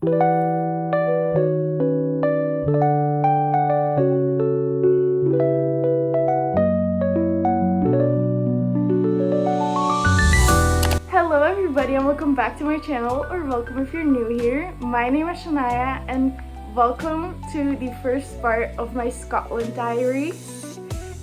Hello everybody and welcome back to my channel, or welcome if you're new here. My name is Shania and welcome to the first part of my Scotland Diaries.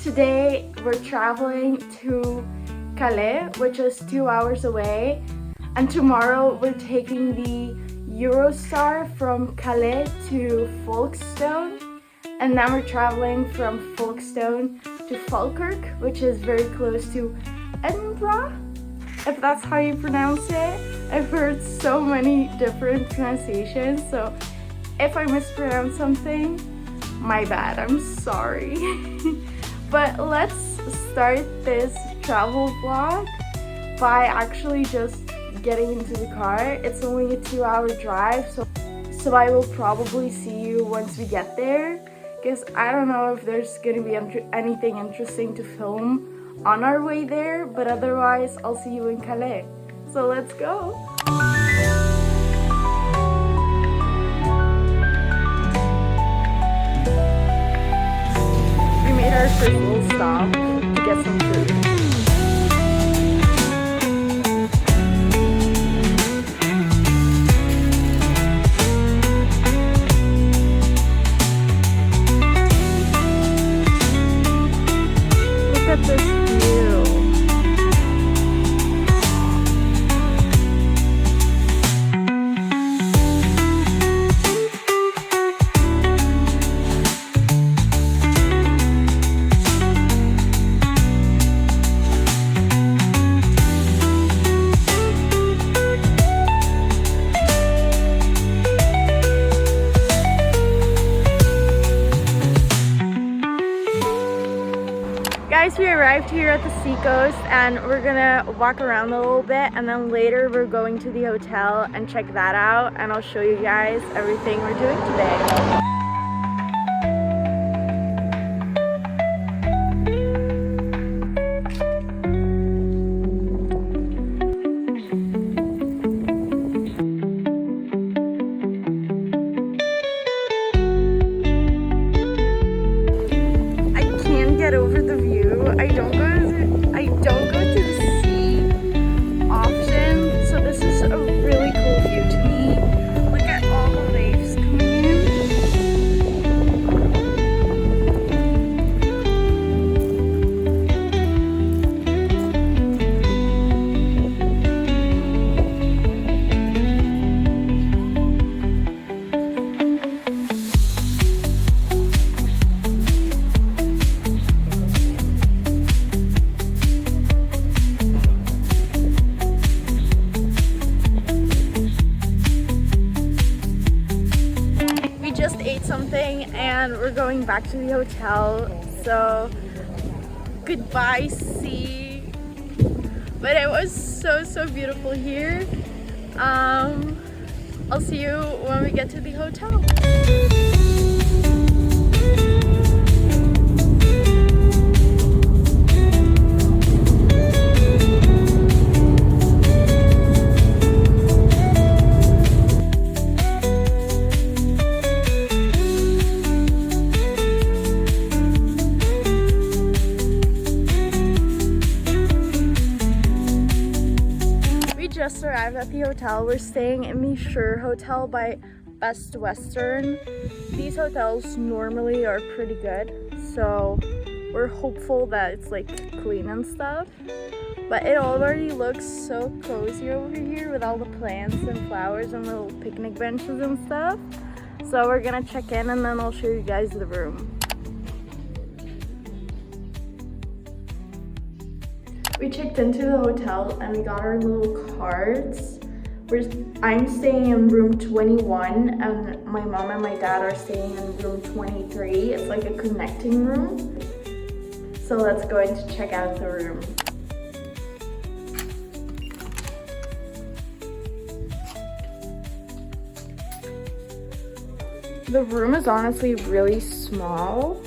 Today we're traveling to Calais, which is 2 hours away, and tomorrow we're taking the Eurostar from Calais to Folkestone, and then we're traveling from Folkestone to Falkirk, which is very close to Edinburgh, if that's how you pronounce it. I've heard so many different pronunciations, so if I mispronounce something, my bad, I'm sorry. But let's start this travel vlog by actually just getting into the car. It's only a 2-hour drive, so I will probably see you once we get there, because I don't know if there's gonna be anything interesting to film on our way there, but otherwise I'll see you in Calais. So let's go. We made our first little stop to get some food. Look at this view. Guys, we arrived here at the seacoast and we're gonna walk around a little bit, and then later we're going to the hotel and check that out, and I'll show you guys everything we're doing today. Over the view. I don't go to the sea often, so this is a really cool view to me. Look at all the waves coming in. Just ate something and we're going back to the hotel, so goodbye sea. But it was so beautiful here. I'll see you when we get to the hotel. Just arrived at the hotel. We're staying in the Sure Hotel by Best Western. These hotels normally are pretty good, so we're hopeful that it's like clean and stuff. But it already looks so cozy over here with all the plants and flowers and little picnic benches and stuff. So we're gonna check in and then I'll show you guys the room. We checked into the hotel and we got our little cards. I'm staying in room 21 and my mom and my dad are staying in room 23. It's like a connecting room. So let's go in to check out the room. The room is honestly really small,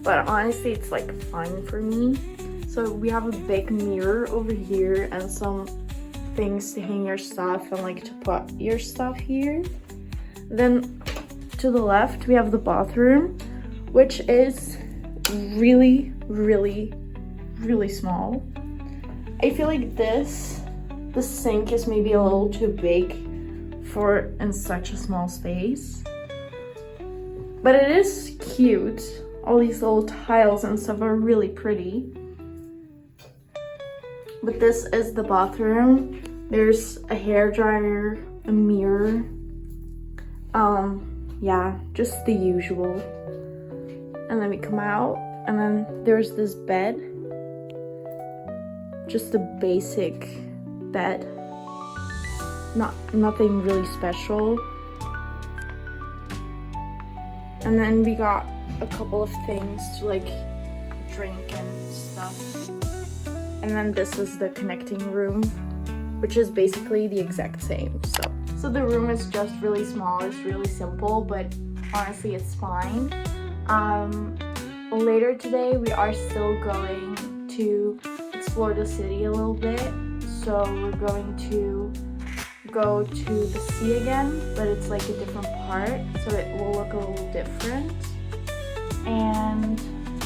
but honestly it's like fun for me. So we have a big mirror over here and some things to hang your stuff and like to put your stuff here. Then to the left we have the bathroom, which is really small. I feel like the sink is maybe a little too big for in such a small space, but it is cute. All these little tiles and stuff are really pretty. But this is the bathroom. There's a hairdryer, a mirror, yeah, just the usual. And then we come out, and then there's this bed, just a basic bed, nothing really special. And then we got a couple of things to like drink and stuff. And then this is the connecting room, which is basically the exact same. So the room is just really small, it's really simple, but honestly it's fine. Later today we are still going to explore the city a little bit. So we're going to go to the sea again, but it's like a different part, so it will look a little different. And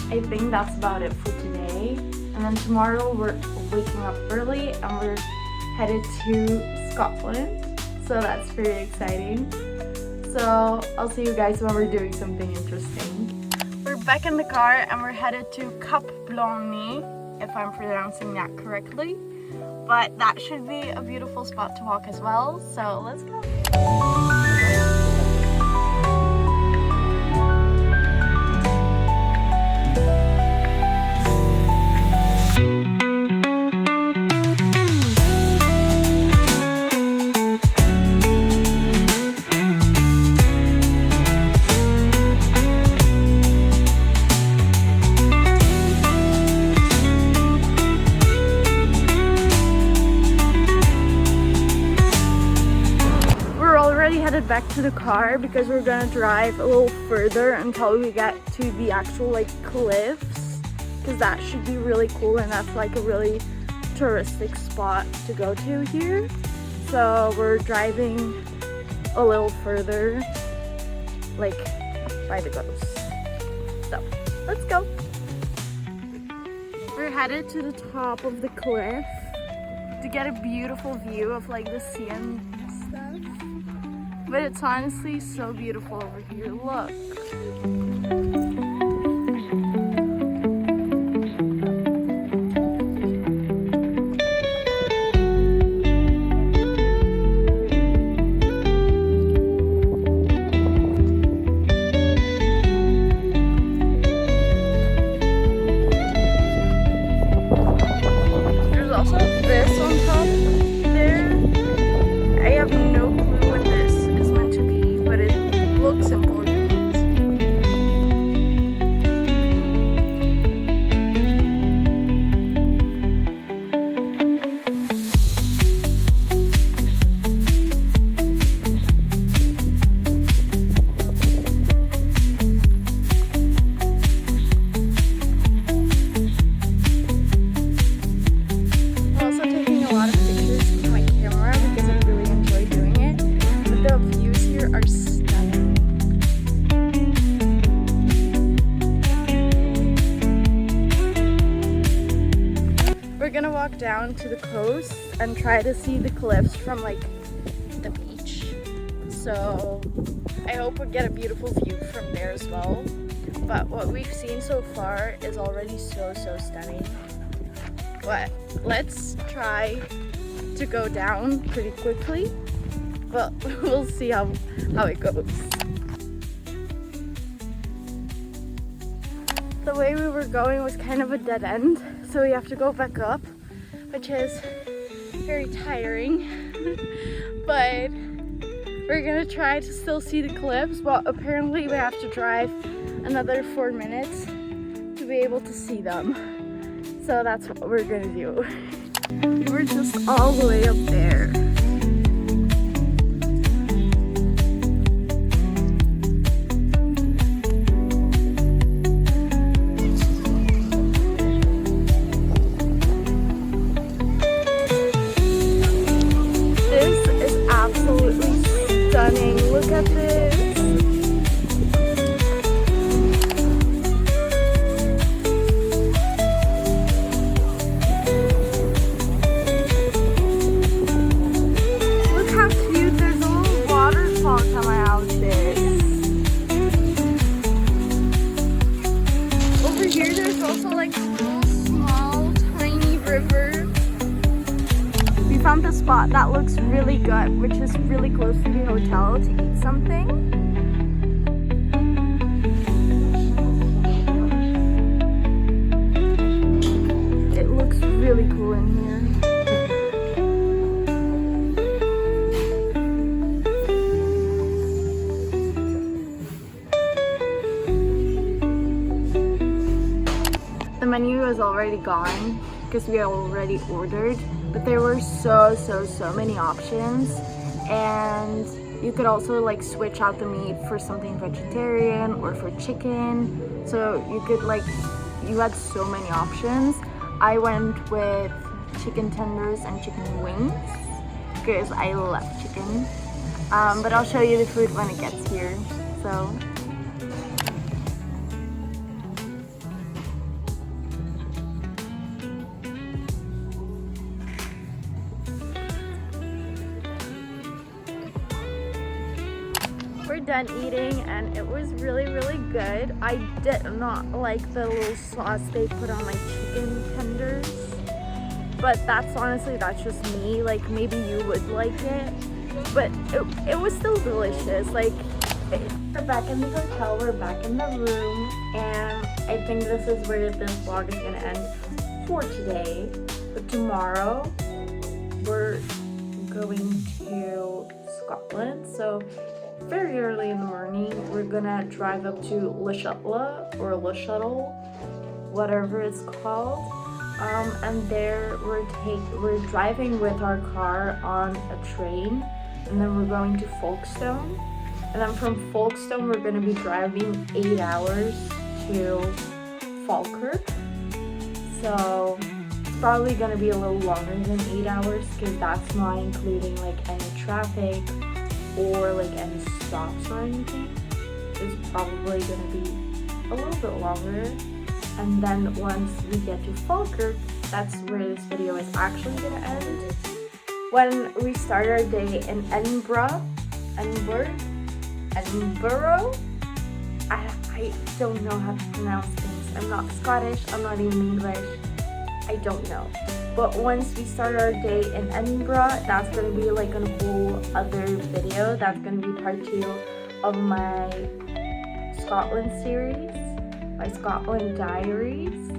I think that's about it for today. And then tomorrow we're waking up early and we're headed to Scotland, so that's pretty exciting. So I'll see you guys when we're doing something interesting. We're back in the car and we're headed to Cap Blony, if I'm pronouncing that correctly. But that should be a beautiful spot to walk as well, so let's go. Headed back to the car because we're gonna drive a little further until we get to the actual like cliffs, because that should be really cool and that's like a really touristic spot to go to here. So we're driving a little further, like by the coast. So let's go. We're headed to the top of the cliff to get a beautiful view of like the sea and stuff. But it's honestly so beautiful over here. Look. There's also this on top there. I have no clue what this is meant to be, but it looks important. I'm also taking a lot of pictures with my camera because I really enjoy doing it. But the views here are stunning. We're gonna walk down to the coast and try to see the cliffs from like the beach. So I hope we get a beautiful view from there as well. But what we've seen so far is already so stunning. But let's try to go down pretty quickly. Well, we'll see how it goes. The way we were going was kind of a dead end, so we have to go back up, which is very tiring. But we're gonna try to still see the cliffs, but apparently we have to drive another 4 minutes to be able to see them. So that's what we're gonna do. We're just all the way up there. This is absolutely stunning. Look at this. just really close to the hotel to eat something. It looks really cool in here. The menu is already gone because we already ordered, but there were so many options, and you could also like switch out the meat for something vegetarian or for chicken, so you could like, you had so many options. I went with chicken tenders and chicken wings because I love chicken, but I'll show you the food when it gets here. So we're done eating and it was really good. I did not like the little sauce they put on my chicken tenders, but that's just me. Like maybe you would like it, but it was still delicious. Like, we're back in the hotel, we're back in the room, and I think this is where this vlog is gonna end for today. But tomorrow we're going to Scotland, so very early in the morning we're gonna drive up to LeShuttle, whatever it's called, and there we're driving with our car on a train, and then we're going to Folkestone, and then from Folkestone we're gonna be driving 8 hours to Falkirk. So it's probably gonna be a little longer than 8 hours because that's not including like any traffic or like any stops or anything. It's probably gonna be a little bit longer. And then once we get to Falkirk, that's where this video is actually gonna end. When we start our day in Edinburgh, I don't know how to pronounce things. I'm not Scottish, I'm not even English, I don't know. But once we start our day in Edinburgh, that's going to be like a whole other video. That's going to be part 2 of my Scotland series, my Scotland Diaries.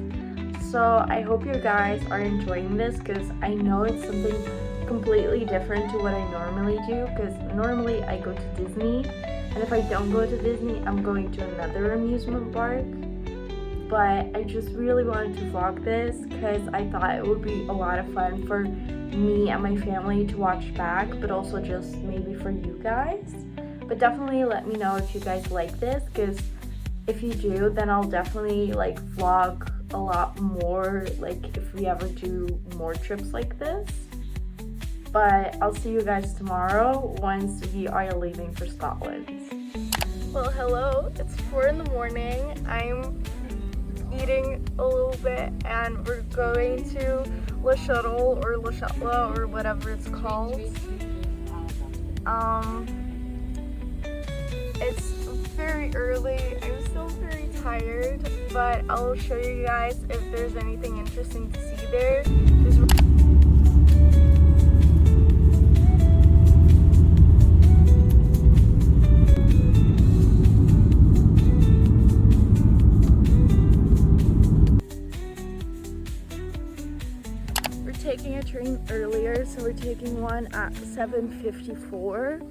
So I hope you guys are enjoying this because I know it's something completely different to what I normally do, because normally I go to Disney, and if I don't go to Disney, I'm going to another amusement park. But I just really wanted to vlog this because I thought it would be a lot of fun for me and my family to watch back, but also just maybe for you guys. But definitely let me know if you guys like this, because if you do, then I'll definitely like vlog a lot more, like if we ever do more trips like this. But I'll see you guys tomorrow once we are leaving for Scotland. Well, hello, it's 4 in the morning. I'm eating a little bit and we're going to LeShuttle or LeShuttle or whatever it's called. It's very early, I'm still very tired, but I'll show you guys if there's anything interesting to see there. Taking a train earlier, so we're taking one at 7:54.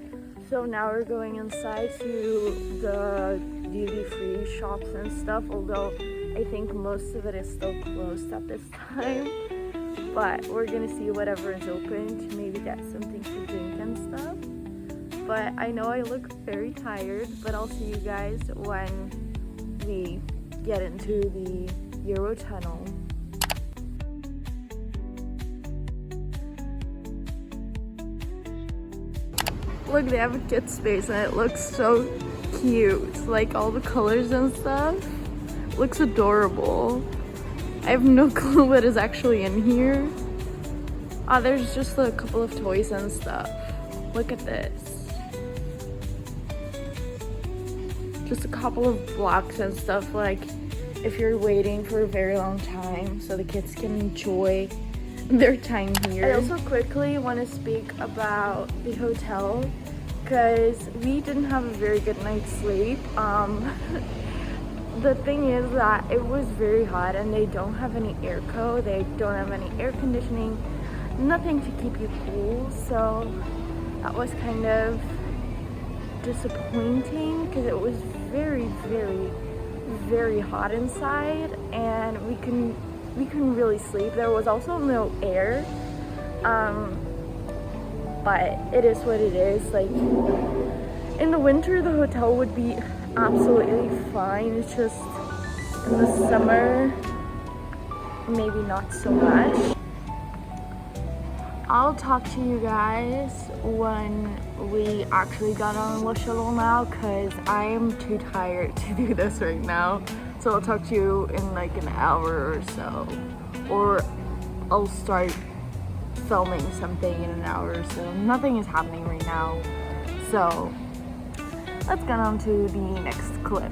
So now we're going inside to the duty-free shops and stuff, although I think most of it is still closed at this time. But we're gonna see whatever is open to maybe get something to drink and stuff. But I know I look very tired, but I'll see you guys when we get into the Eurotunnel. Look, they have a kid space and it looks so cute. Like all the colors and stuff. Looks adorable. I have no clue what is actually in here. Ah, there's just a couple of toys and stuff. Look at this. Just a couple of blocks and stuff, like if you're waiting for a very long time so the kids can enjoy their time here. I also quickly want to speak about the hotel because we didn't have a very good night's sleep. The thing is that it was very hot and they don't have any airco, they don't have any air conditioning, nothing to keep you cool, so that was kind of disappointing because it was very, very, very hot inside and we couldn't really sleep. There was also no air, but it is what it is. Like in the winter the hotel would be absolutely fine, it's just in the summer maybe not so much. I'll talk to you guys when we actually got on LeShuttle now because I am too tired to do this right now. So I'll talk to you in like an hour or so, or I'll start filming something in an hour or so. Nothing is happening right now, so let's get on to the next clip.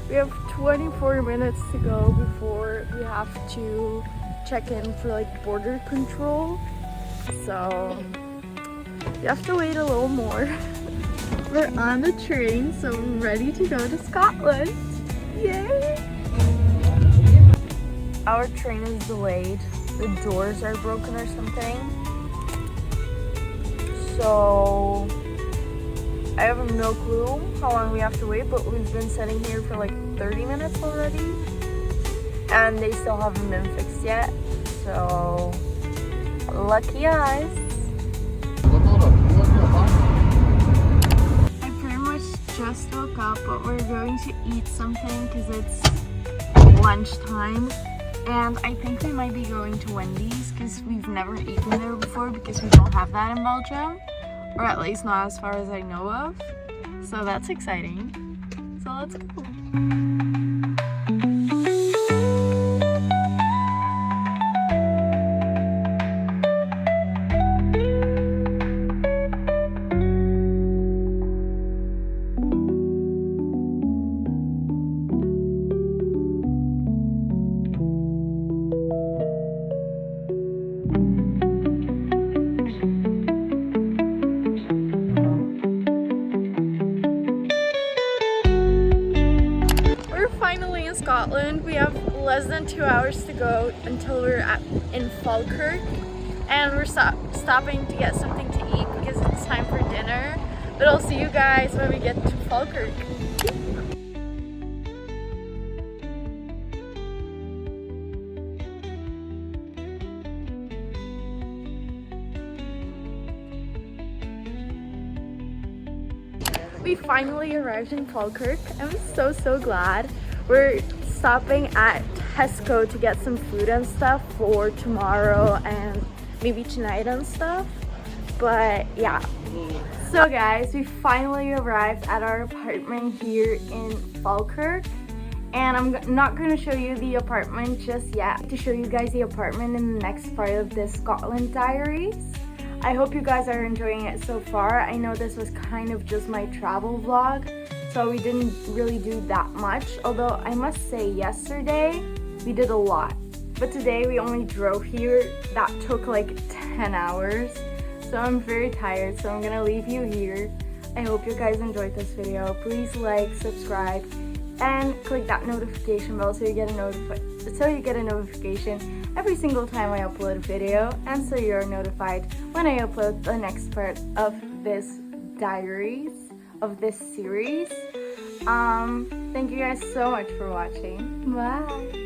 We have 24 minutes to go before we have to check in for like border control, so you have to wait a little more. We're on the train, so we're ready to go to Scotland. Yay! Our train is delayed. The doors are broken or something, so I have no clue how long we have to wait, but we've been sitting here for like 30 minutes already and they still haven't been fixed yet, so lucky us. I pretty much just woke up, but we're going to eat something because it's lunchtime and I think we might be going to Wendy's because we've never eaten there before because we don't have that in Belgium. Or at least not as far as I know of. So that's exciting. So let's go. Scotland. We have less than 2 hours to go until we're in Falkirk, and we're stopping to get something to eat because it's time for dinner. But I'll see you guys when we get to Falkirk. We finally arrived in Falkirk. I'm so glad. We're stopping at Tesco to get some food and stuff for tomorrow and maybe tonight and stuff. But yeah. So guys, we finally arrived at our apartment here in Falkirk. And I'm not going to show you the apartment just yet. To show you guys the apartment in the next part of this Scotland Diaries. I hope you guys are enjoying it so far. I know this was kind of just my travel vlog, so we didn't really do that much. Although I must say yesterday we did a lot. But today we only drove here. That took like 10 hours. So I'm very tired, so I'm gonna leave you here. I hope you guys enjoyed this video. Please like, subscribe, and click that notification bell so you get a notification every single time I upload a video, and so you're notified when I upload the next part of this diaries, of this series. Thank you guys so much for watching. Bye.